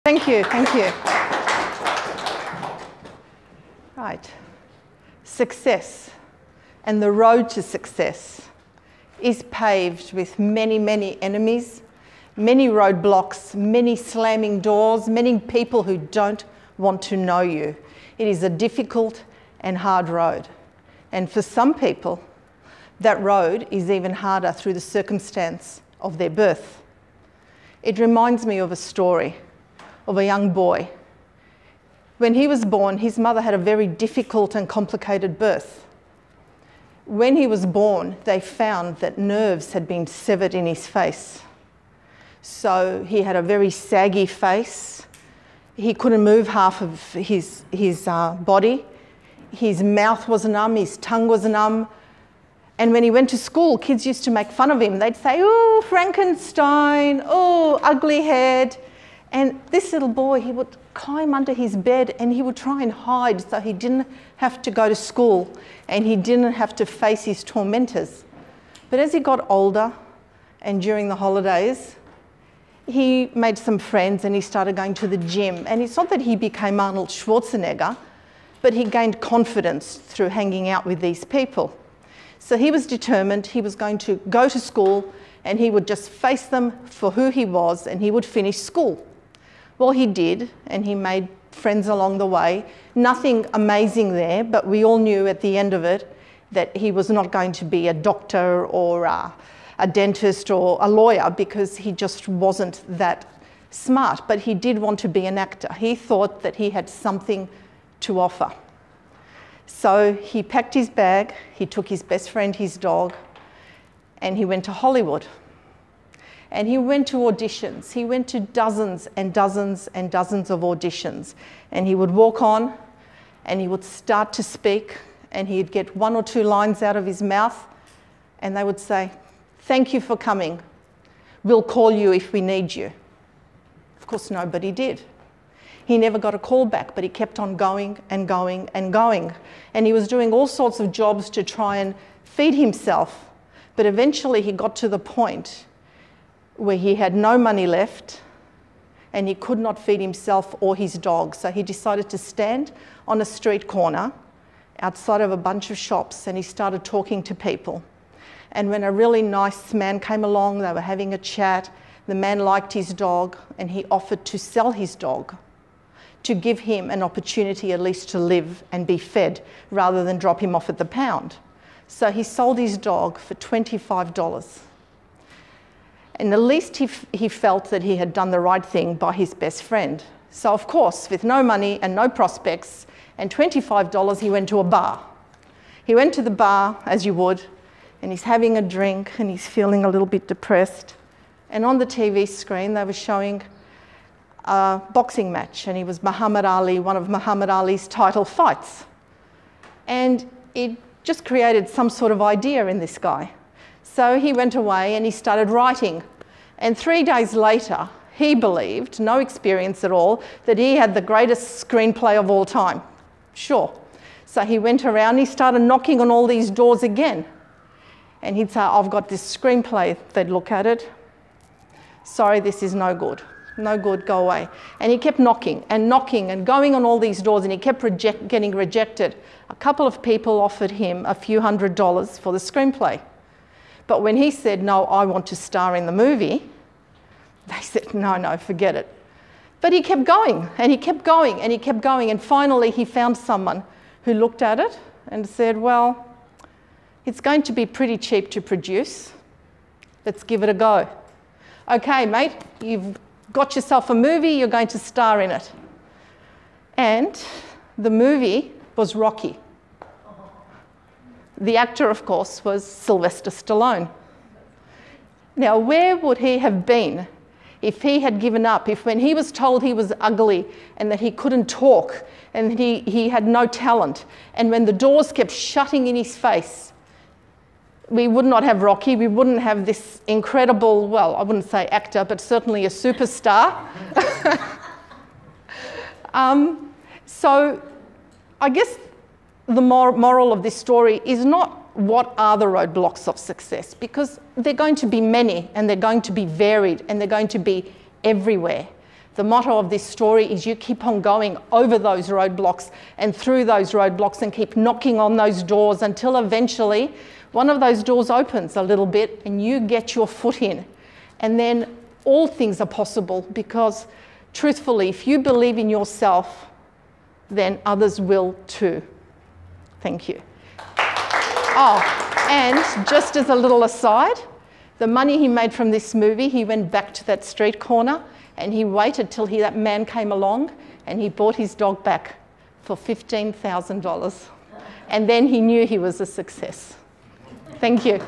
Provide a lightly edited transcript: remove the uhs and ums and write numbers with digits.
Thank you, thank you. Right. Success and the road to success is paved with many, many enemies, many roadblocks, many slamming doors, many people who don't want to know you. It is a difficult and hard road. And for some people, that road is even harder through the circumstance of their birth. It reminds me of a story of a young boy. When he was born, his mother had a very difficult and complicated birth. When he was born, they found that nerves had been severed in his face. So he had a very saggy face. He couldn't move half of his body. His mouth was numb, his tongue was numb. And when he went to school, kids used to make fun of him. They'd say, "Oh, Frankenstein, oh, ugly head." And this little boy, he would climb under his bed and he would try and hide so he didn't have to go to school and he didn't have to face his tormentors. But as he got older and during the holidays, he made some friends and he started going to the gym. And it's not that he became Arnold Schwarzenegger, but he gained confidence through hanging out with these people. So he was determined he was going to go to school and he would just face them for who he was and he would finish school. Well, he did, and he made friends along the way. Nothing amazing there, but we all knew at the end of it that he was not going to be a doctor or a dentist or a lawyer because he just wasn't that smart. But he did want to be an actor. He thought that he had something to offer. So he packed his bag, he took his best friend, his dog, and he went to Hollywood. And he went to auditions. He went to dozens and dozens and dozens of auditions. And he would walk on and he would start to speak and he'd get one or two lines out of his mouth and they would say, "Thank you for coming. We'll call you if we need you." Of course, nobody did. He never got a call back, but he kept on going and going and going. And he was doing all sorts of jobs to try and feed himself. But eventually he got to the point where he had no money left and he could not feed himself or his dog. So he decided to stand on a street corner outside of a bunch of shops and he started talking to people. And when a really nice man came along, they were having a chat, the man liked his dog and he offered to sell his dog to give him an opportunity at least to live and be fed rather than drop him off at the pound. So he sold his dog for $25. And at least he felt that he had done the right thing by his best friend. So of course, with no money and no prospects and $25, he went to a bar. He went to the bar, as you would, and he's having a drink and he's feeling a little bit depressed. And on the TV screen, they were showing a boxing match, and he was Muhammad Ali, one of Muhammad Ali's title fights. And it just created some sort of idea in this guy. So he went away and he started writing. And 3 days later, he believed, no experience at all, that he had the greatest screenplay of all time. Sure. So he went around, he started knocking on all these doors again. And he'd say, "I've got this screenplay." They'd look at it. "Sorry, this is no good. No good, go away." And he kept knocking and going on all these doors and he kept getting rejected. A couple of people offered him a few $100s for the screenplay. But when he said, "No, I want to star in the movie," they said, no, forget it. But he kept going and he kept going and he kept going. And finally he found someone who looked at it and said, "Well, it's going to be pretty cheap to produce. Let's give it a go." "Okay, mate, you've got yourself a movie, you're going to star in it." And the movie was Rocky. The actor, of course, was Sylvester Stallone. Now, where would he have been if he had given up, if when he was told he was ugly and that he couldn't talk and that he had no talent, and when the doors kept shutting in his face, we would not have Rocky, we wouldn't have this incredible, well, I wouldn't say actor, but certainly a superstar. So I guess the moral of this story is not what are the roadblocks of success, because they're going to be many and they're going to be varied and they're going to be everywhere. The motto of this story is you keep on going over those roadblocks and through those roadblocks and keep knocking on those doors until eventually one of those doors opens a little bit and you get your foot in. And then all things are possible, because truthfully, if you believe in yourself, then others will too. Thank you. Oh, and just as a little aside, the money he made from this movie, he went back to that street corner and he waited till that man came along and he bought his dog back for $15,000. And then he knew he was a success. Thank you.